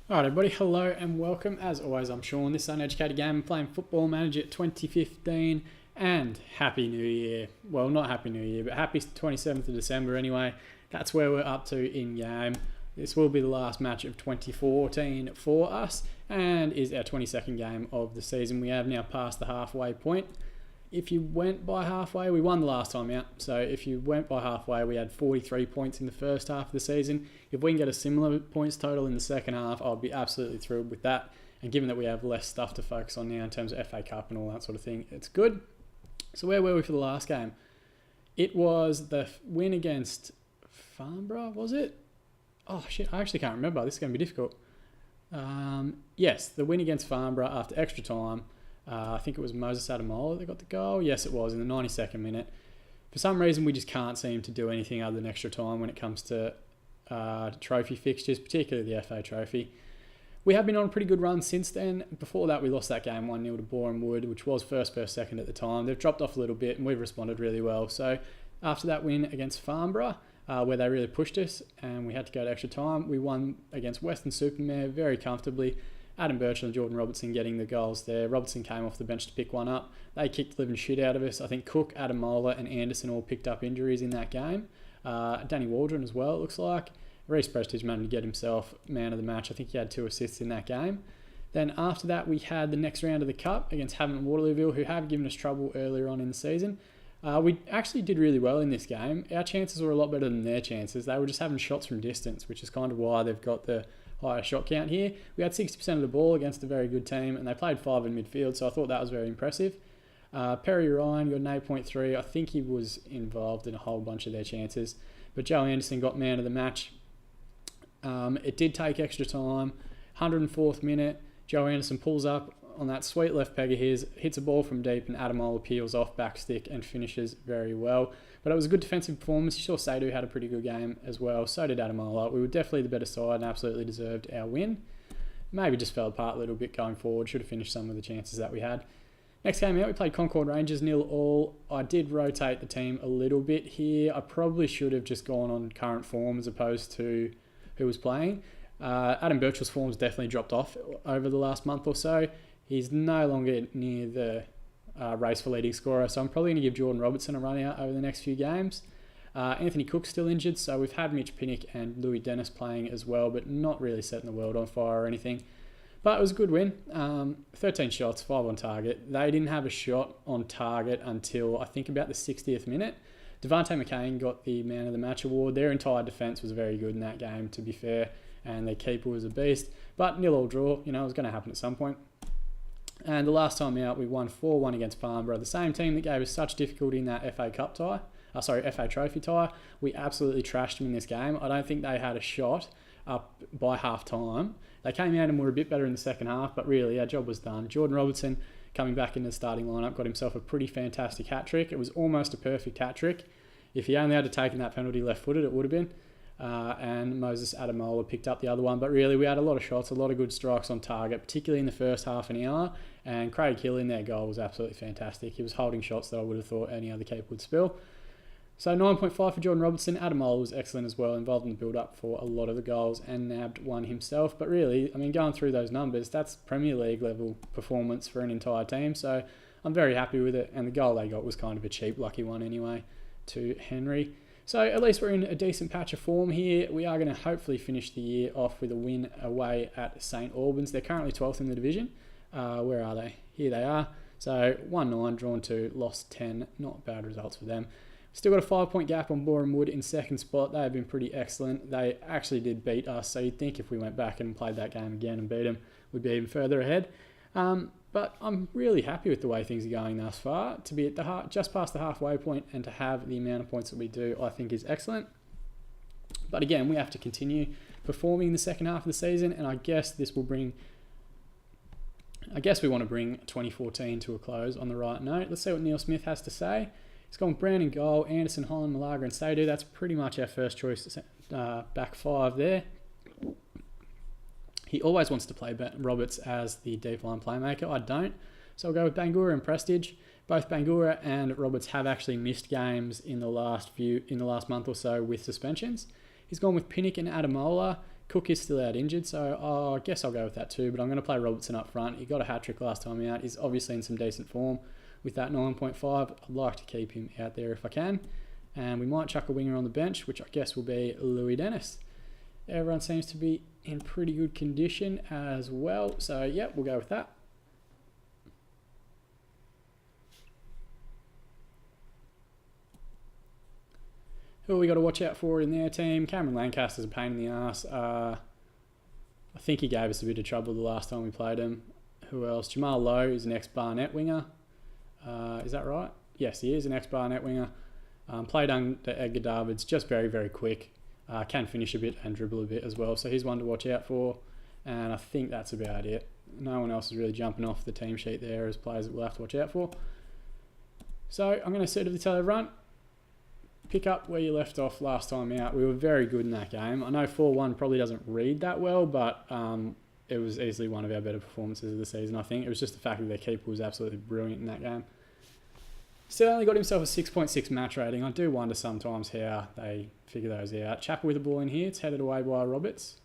Alright everybody, hello and welcome. As always, I'm Sean. This is Uneducated Game. I'm playing Football Manager 2015 and Happy New Year. Well, not Happy New Year, but happy 27th of December anyway. That's where we're up to in game. This will be the last match of 2014 for us and is our 22nd game of the season. We have now passed the halfway point. If you went by halfway, we won the last time out. So if you went by halfway, we had 43 points in the first half of the season. If we can get a similar points total in the second half, I'll be absolutely thrilled with that. And given that we have less stuff to focus on now in terms of FA Cup and all that sort of thing, it's good. So where were we for the last game? It was the win against Farnborough, was it? Oh shit, I actually can't remember. This is going to be difficult. Yes, the win against Farnborough after extra time. I think it was Moses Adamola that got the goal. Yes, it was in the 92nd minute. For some reason, we just can't seem to do anything other than extra time when it comes to trophy fixtures, particularly the FA Trophy. We have been on a pretty good run since then. Before that, we lost that game 1-0 to Boreham Wood, which was first second at the time. They've dropped off a little bit, and we've responded really well. So after that win against Farnborough, where they really pushed us, and we had to go to extra time, we won against Western Supermare very comfortably. Adam Birchall and Jordan Robertson getting the goals there. Robertson came off the bench to pick one up. They kicked the living shit out of us. I think Cook, Adamola and Anderson all picked up injuries in that game. Danny Waldron as well, it looks like. Reece Prestige managed to get himself man of the match. I think he had 2 assists in that game. Then after that, we had the next round of the Cup against Havant and Waterlooville, who have given us trouble earlier on in the season. We actually did really well in this game. Our chances were a lot better than their chances. They were just having shots from distance, which is kind of why they've got the higher shot count here. We had 60% of the ball against a very good team, and they played 5 in midfield, so I thought that was very impressive. Perry Ryan got an 8.3. I think he was involved in a whole bunch of their chances, but Joe Anderson got man of the match. It did take extra time. 104th minute, Joe Anderson pulls up on that sweet left peg of his, hits a ball from deep, and Adamola peels off back stick and finishes very well. But it was a good defensive performance. You saw Sadhu had a pretty good game as well. So did Adamola. We were definitely the better side and absolutely deserved our win. Maybe just fell apart a little bit going forward. Should have finished some of the chances that we had. Next game out, we played Concord Rangers 0-0. I did rotate the team a little bit here. I probably should have just gone on current form as opposed to who was playing. Adam Birchall's form's definitely dropped off over the last month or so. He's no longer near the race for leading scorer, so I'm probably going to give Jordan Robertson a run out over the next few games. Anthony Cook's still injured, so we've had Mitch Pinnock and Louis Dennis playing as well, but not really setting the world on fire or anything. But it was a good win. 13 shots, 5 on target. They didn't have a shot on target until I think about the 60th minute. Devante McCain got the Man of the Match award. Their entire defence was very good in that game, to be fair, and their keeper was a beast. But 0-0 draw, it was going to happen at some point. And the last time out, we won 4-1 against Farnborough, the same team that gave us such difficulty in that FA Trophy tie. We absolutely trashed them in this game. I don't think they had a shot up by half time. They came out and were a bit better in the second half, but really our job was done. Jordan Robertson, coming back in the starting lineup, got himself a pretty fantastic hat-trick. It was almost a perfect hat-trick. If he only had taken that penalty left-footed, it would have been. And Moses Adamola picked up the other one. But really, we had a lot of shots, a lot of good strikes on target, particularly in the first half an hour. And Craig Hill in their goal was absolutely fantastic. He was holding shots that I would have thought any other keeper would spill. So 9.5 for Jordan Robertson. Adamola was excellent as well, involved in the build-up for a lot of the goals and nabbed one himself. But really, going through those numbers, that's Premier League level performance for an entire team. So I'm very happy with it. And the goal they got was kind of a cheap, lucky one anyway to Henry. So at least we're in a decent patch of form here. We are going to hopefully finish the year off with a win away at St Albans. They're currently 12th in the division. Where are they? Here they are. So 1-9, drawn 2, lost 10. Not bad results for them. Still got a 5-point gap on Boreham Wood in second spot. They have been pretty excellent. They actually did beat us. So you'd think if we went back and played that game again and beat them, we'd be even further ahead. But I'm really happy with the way things are going thus far. To be at just past the halfway point and to have the amount of points that we do, I think is excellent. But again, we have to continue performing in the second half of the season, and I guess we want to bring 2014 to a close on the right note. Let's see what Neil Smith has to say. He's gone Brown in goal, Anderson, Holland, Malaga and Sadhu. That's pretty much our first choice back 5 there. He always wants to play Roberts as the deep line playmaker. I don't. So I'll go with Bangura and Prestige. Both Bangura and Roberts have actually missed games in the last month or so with suspensions. He's gone with Pinnock and Adamola. Cook is still out injured, so I guess I'll go with that too, but I'm going to play Robertson up front. He got a hat-trick last time out. He's obviously in some decent form with that 9.5. I'd like to keep him out there if I can. And we might chuck a winger on the bench, which I guess will be Louis Dennis. Everyone seems to be in pretty good condition as well, so yeah, we'll go with that. Who we got to watch out for in their team? Cameron Lancaster's a pain in the arse. I think he gave us a bit of trouble the last time we played him. Who else? Jamal Lowe is an ex-Barnet winger. Is that right? Yes, he is an ex-Barnet winger. Played under Edgar Davids, just very, very quick. Can finish a bit and dribble a bit as well. So he's one to watch out for. And I think that's about it. No one else is really jumping off the team sheet there as players that we'll have to watch out for. So I'm going to suitably tell everyone, pick up where you left off last time out. We were very good in that game. I know 4-1 probably doesn't read that well, but it was easily one of our better performances of the season, I think. It was just the fact that their keeper was absolutely brilliant in that game. Still only got himself a 6.6 match rating. I do wonder sometimes how they figure those out. Chapel with the ball in here. It's headed away by Roberts.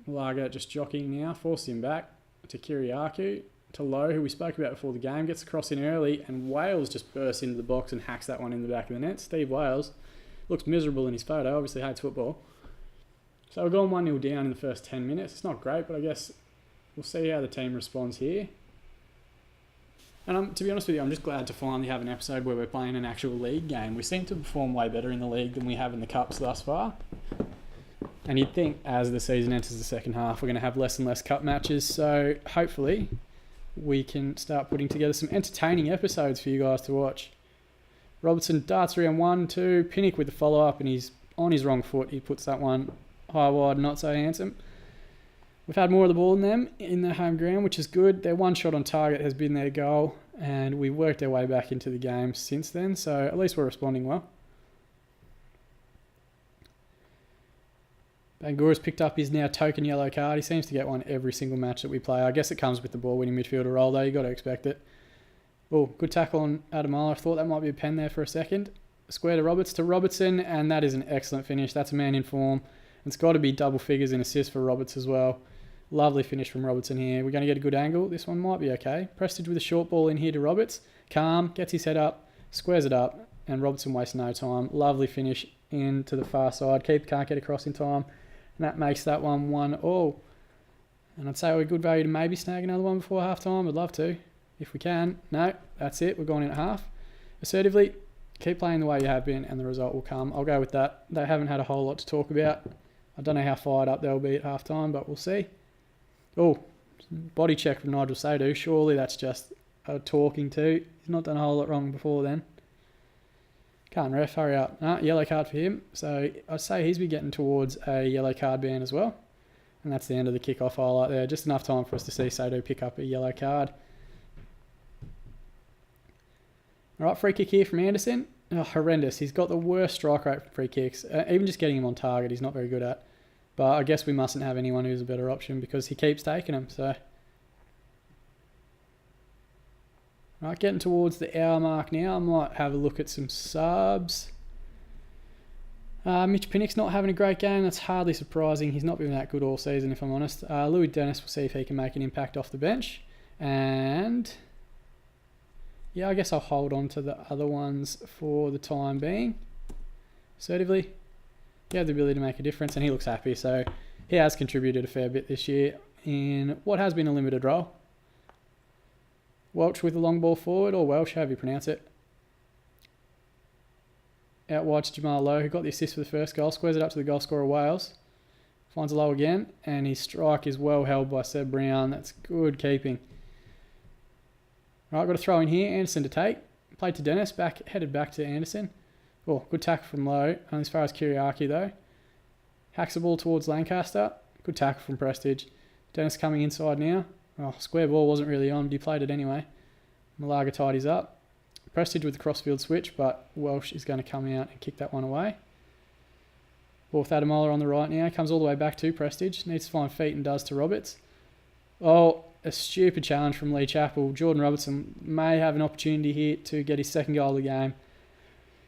Lager just jockeying now. Forces him back to Kiriakou. To Lowe, who we spoke about before the game. Gets across in early. And Wales just bursts into the box and hacks that one in the back of the net. Steve Wales looks miserable in his photo. Obviously hates football. So we're going 1-0 down in the first 10 minutes. It's not great, but I guess we'll see how the team responds here. And to be honest with you, I'm just glad to finally have an episode where we're playing an actual league game. We seem to perform way better in the league than we have in the cups thus far. And you'd think as the season enters the second half, we're going to have less and less cup matches. So hopefully we can start putting together some entertaining episodes for you guys to watch. Robertson darts around 1-2. Pinnock with the follow-up, and he's on his wrong foot. He puts that one high, wide, not so handsome. We've had more of the ball than them in their home ground, which is good. Their one shot on target has been their goal, and we worked our way back into the game since then, so at least we're responding well. Bangura's picked up his now token yellow card. He seems to get one every single match that we play. I guess it comes with the ball-winning midfielder role, though. You've got to expect it. Oh, good tackle on Adamala. I thought that might be a pen there for a second. Square to Roberts to Robertson, and that is an excellent finish. That's a man in form. It's got to be double figures in assists for Roberts as well. Lovely finish from Robertson here. We're going to get a good angle. This one might be okay. Prestige with a short ball in here to Roberts. Calm, gets his head up, squares it up, and Robertson wastes no time. Lovely finish into the far side. Keeper can't get across in time, and that makes that one 1-1. And I'd say we're good value to maybe snag another one before half-time. I'd love to, if we can. No, that's it. We're going in at half. Assertively, keep playing the way you have been, and the result will come. I'll go with that. They haven't had a whole lot to talk about. I don't know how fired up they'll be at half-time, but we'll see. Oh, body check from Nigel Sadu. Surely that's just a talking to. He's not done a whole lot wrong before then. Can't ref, hurry up. Yellow card for him. So I'd say he's been getting towards a yellow card ban as well. And that's the end of the kick-off highlight there. Just enough time for us to see Sadu pick up a yellow card. All right, free kick here from Anderson. Oh, horrendous. He's got the worst strike rate for free kicks. Even just getting him on target, he's not very good at. But I guess we mustn't have anyone who's a better option because he keeps taking them. So, right, getting towards the hour mark now. I might have a look at some subs. Mitch Pinnock's not having a great game. That's hardly surprising. He's not been that good all season, if I'm honest. Louis Dennis, we'll see if he can make an impact off the bench. And yeah, I guess I'll hold on to the other ones for the time being. Assertively. He had the ability to make a difference, and he looks happy. So he has contributed a fair bit this year in what has been a limited role. Welch with the long ball forward, or Welsh, however you pronounce it. Out wide to Jamal Lowe, who got the assist for the first goal. Squares it up to the goal scorer, Wales. Finds Lowe again, and his strike is well held by Seb Brown. That's good keeping. Right, got a throw in here. Anderson to take. Played to Dennis, headed back to Anderson. Oh, good tackle from Lowe. Only as far as Kiriakou, though. Hacks the ball towards Lancaster. Good tackle from Prestige. Dennis coming inside now. Oh, square ball wasn't really on, but he played it anyway. Malaga tidies up. Prestige with the crossfield switch, but Welsh is going to come out and kick that one away. Ball with Adamola on the right now. Comes all the way back to Prestige. Needs to find feet and does to Roberts. Oh, a stupid challenge from Lee Chappell. Jordan Robertson may have an opportunity here to get his second goal of the game.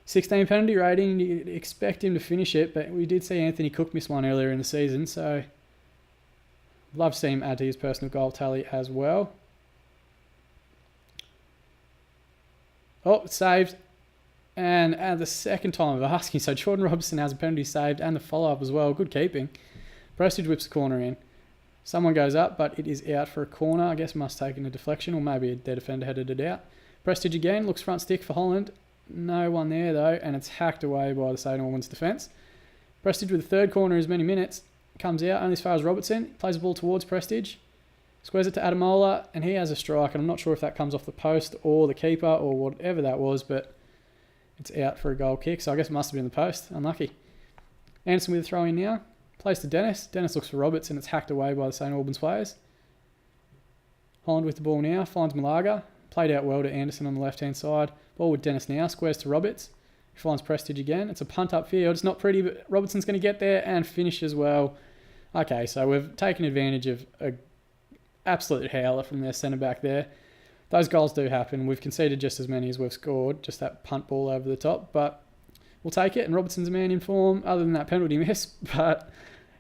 16 penalty rating, you'd expect him to finish it, but we did see Anthony Cook miss one earlier in the season, so love to see him add to his personal goal tally as well. Oh, it's saved. And the second time of asking, so Jordan Robertson has a penalty saved and the follow-up as well. Good keeping. Prestige whips the corner in. Someone goes up, but it is out for a corner. I guess must have taken a deflection, or maybe their defender headed it out. Prestige again, looks front stick for Holland. No one there though, and it's hacked away by the St Albans defence. Prestige with the third corner as many minutes. Comes out only as far as Robertson. Plays the ball towards Prestige. Squares it to Adamola, and he has a strike. And I'm not sure if that comes off the post or the keeper or whatever that was, but it's out for a goal kick. So I guess it must have been the post. Unlucky. Anderson with a throw in now. Plays to Dennis. Dennis looks for Roberts, and it's hacked away by the St Albans players. Holland with the ball now. Finds Malaga. Played out well to Anderson on the left-hand side. Ball with Dennis now. Squares to Roberts. He finds Prestige again. It's a punt upfield. It's not pretty, but Robertson's going to get there and finish as well. Okay, so we've taken advantage of a absolute howler from their centre-back there. Those goals do happen. We've conceded just as many as we've scored, just that punt ball over the top, but we'll take it, and Robertson's a man in form, other than that penalty miss, but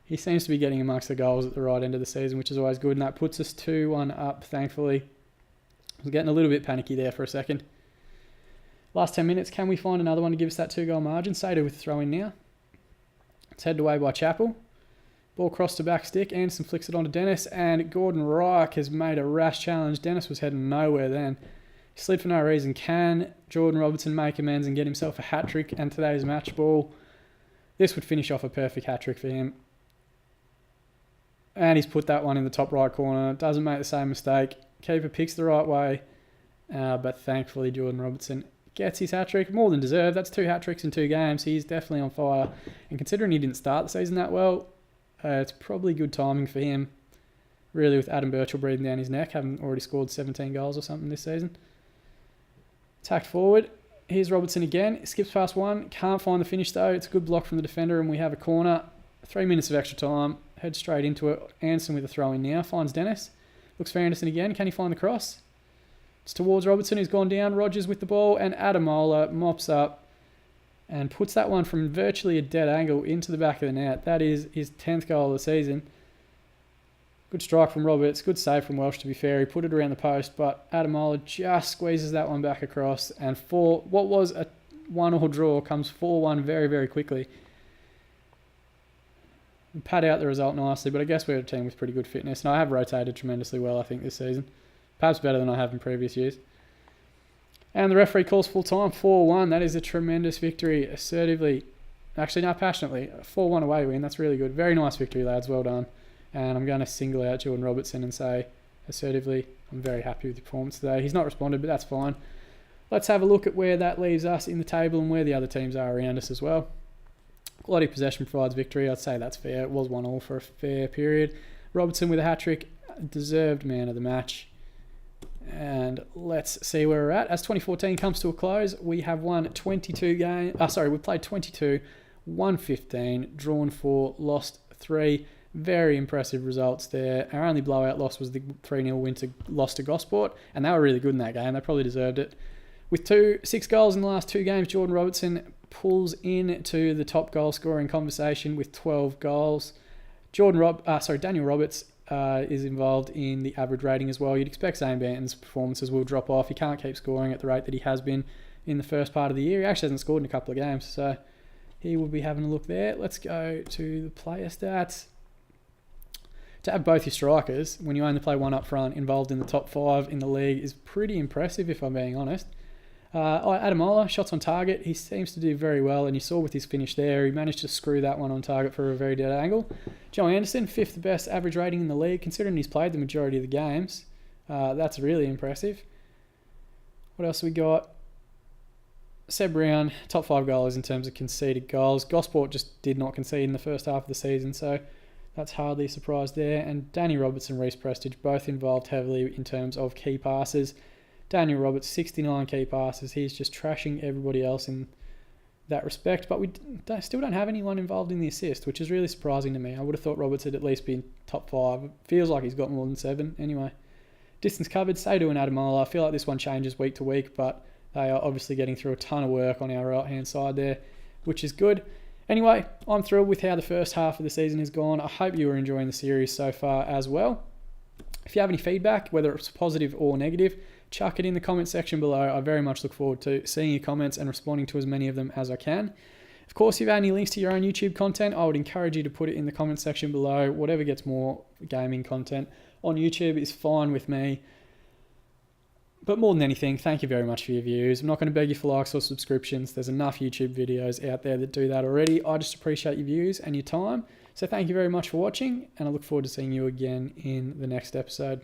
he seems to be getting amongst the goals at the right end of the season, which is always good, and that puts us 2-1 up, thankfully. I was getting a little bit panicky there for a second. Last 10 minutes, can we find another one to give us that 2-goal margin? Sato with the throw-in now. It's headed away by Chappell. Ball crossed to back stick. Anderson flicks it onto Dennis, and Gordon Reich has made a rash challenge. Dennis was heading nowhere then. He slid for no reason. Can Jordan Robertson make amends and get himself a hat-trick and today's match ball? This would finish off a perfect hat-trick for him. And he's put that one in the top right corner. Doesn't make the same mistake. Keeper picks the right way. But thankfully, Jordan Robertson gets his hat-trick. More than deserved. That's 2 hat-tricks in 2 games. He's definitely on fire. And considering he didn't start the season that well, it's probably good timing for him, really, with Adam Birchall breathing down his neck, having already scored 17 goals or something this season. Tacked forward. Here's Robertson again. Skips past one. Can't find the finish, though. It's a good block from the defender, and we have a corner. 3 minutes of extra time. Head straight into it. Anderson with a throw-in now. Finds Dennis. Looks for Anderson again. Can he find the cross? It's towards Robertson, who's gone down. Rogers with the ball, and Adamola mops up and puts that one from virtually a dead angle into the back of the net. That is his 10th goal of the season. Good strike from Roberts. Good save from Welsh, to be fair. He put it around the post, but Adamola just squeezes that one back across. And for what was a 1-1 draw comes 4-1 very, very quickly. We pad out the result nicely, but I guess we're a team with pretty good fitness. And I have rotated tremendously well, I think, this season. Perhaps better than I have in previous years. And the referee calls full time, 4-1. That is a tremendous victory, assertively. Actually, no, passionately. 4-1 away win. That's really good. Very nice victory, lads. Well done. And I'm going to single out Jordan Robertson and say, assertively, I'm very happy with the performance today. He's not responded, but that's fine. Let's have a look at where that leaves us in the table and where the other teams are around us as well. Quality possession provides victory. I'd say that's fair. It was 1-1 for a fair period. Robertson with a hat-trick. Deserved man of the match. And let's see where we're at. As 2014 comes to a close, we have won 22 games. We played 22, won 15, drawn 4, lost 3. Very impressive results there. Our only blowout loss was the 3-0 loss to Gosport, and they were really good in that game. They probably deserved it. With 6 goals in the last 2 games, Jordan Robertson pulls into the top goal scoring conversation with 12 goals. Daniel Roberts is involved in the average rating as well. You'd expect Zane Banton's performances will drop off. He can't keep scoring at the rate that he has been in the first part of the year. He actually hasn't scored in a couple of games, so he will be having a look there. Let's go to the player stats. To have both your strikers, when you only play one up front, involved in the top 5 in the league is pretty impressive, if I'm being honest. Adamola, shots on target, he seems to do very well, and you saw with his finish there, he managed to screw that one on target for a very dead angle. Joe Anderson, 5th best average rating in the league, considering he's played the majority of the games. That's really impressive. What else have we got? Seb Brown, top 5 goalers in terms of conceded goals. Gosport just did not concede in the first half of the season, so that's hardly a surprise there. And Danny Roberts and Reece Prestige both involved heavily in terms of key passes. Daniel Roberts, 69 key passes. He's just trashing everybody else in that respect. But we still don't have anyone involved in the assist, which is really surprising to me. I would have thought Roberts had at least been top 5. It feels like he's got more than 7 anyway. Distance covered, Sado and Adamola. I feel like this one changes week to week, but They are obviously getting through a ton of work on our right-hand side there, which is good. Anyway, I'm thrilled with how the first half of the season has gone. I hope you are enjoying the series so far as well. If you have any feedback, whether it's positive or negative, chuck it in the comment section below. I very much look forward to seeing your comments and responding to as many of them as I can. Of course, if you have any links to your own YouTube content, I would encourage you to put it in the comment section below. Whatever gets more gaming content on YouTube is fine with me. But more than anything, thank you very much for your views. I'm not going to beg you for likes or subscriptions. There's enough YouTube videos out there that do that already. I just appreciate your views and your time. So thank you very much for watching, and I look forward to seeing you again in the next episode.